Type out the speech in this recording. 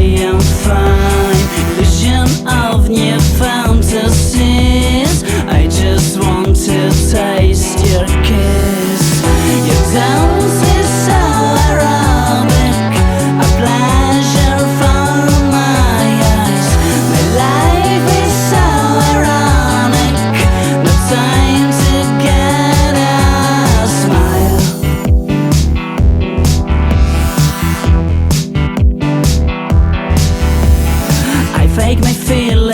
am fine. Illusion of new fantasies. I just want to taste your kiss. Your dance is so aerobic, a pleasure for my eyes. My life is so ironic, no time to get a smile. I fake my feelings